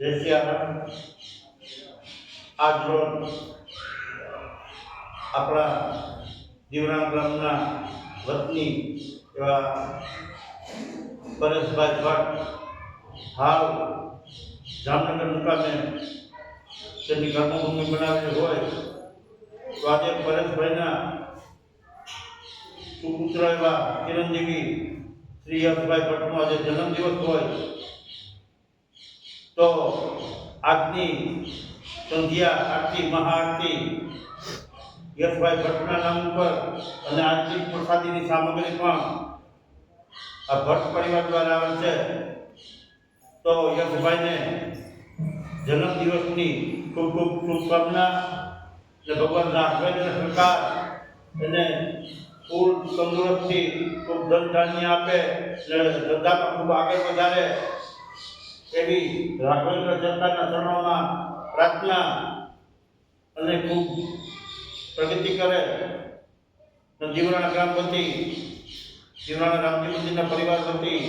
જય શ્રી રામ। આજ રોજ આપણા દીવના ગામના વતની એવા પરેશભાઈ ભટ્ટ હાલ જામનગર મુકામે તેની કર્મભૂમિ બનાવેલી હોય તો આજે પરેશભાઈના સુપુત્ર એવા ચિરંજીવી શ્રી યશભાઈ ભટ્ટનો આજે જન્મદિવસ હોય તો આજની સંધ્યા આરતી મહાઆરતી યશભાઈ ભટ્ટના નામ ઉપર અને આજની પ્રસાદીની સામગ્રી પણ આ ભટ્ટ પરિવાર દ્વારા આવે છે। તો યશભાઈને જન્મદિવસની ખૂબ ખૂબ શુભકામના અને ભગવાન રાઘવેન્દ્ર સરકાર એને ફૂલ તંદુરસ્તી ખૂબ ધન ધાન્ય આપે અને ધંધામાં ખૂબ આગળ વધારે એવી રાઘવેન્દ્ર સરકારના ચરણોમાં પ્રાર્થના અને ખૂબ પ્રગતિ કરે। જીવરાણા ગ્રામ વતી જીવરાણા રામજી મંદિરના પરિવાર વતી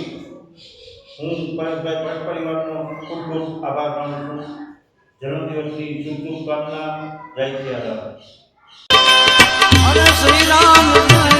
હું પરેશભાઈ ભટ્ટ પરિવારનો ખૂબ ખૂબ આભાર માનું છું। જન્મદિવસની શુભકામના। જય શ્રી રામ।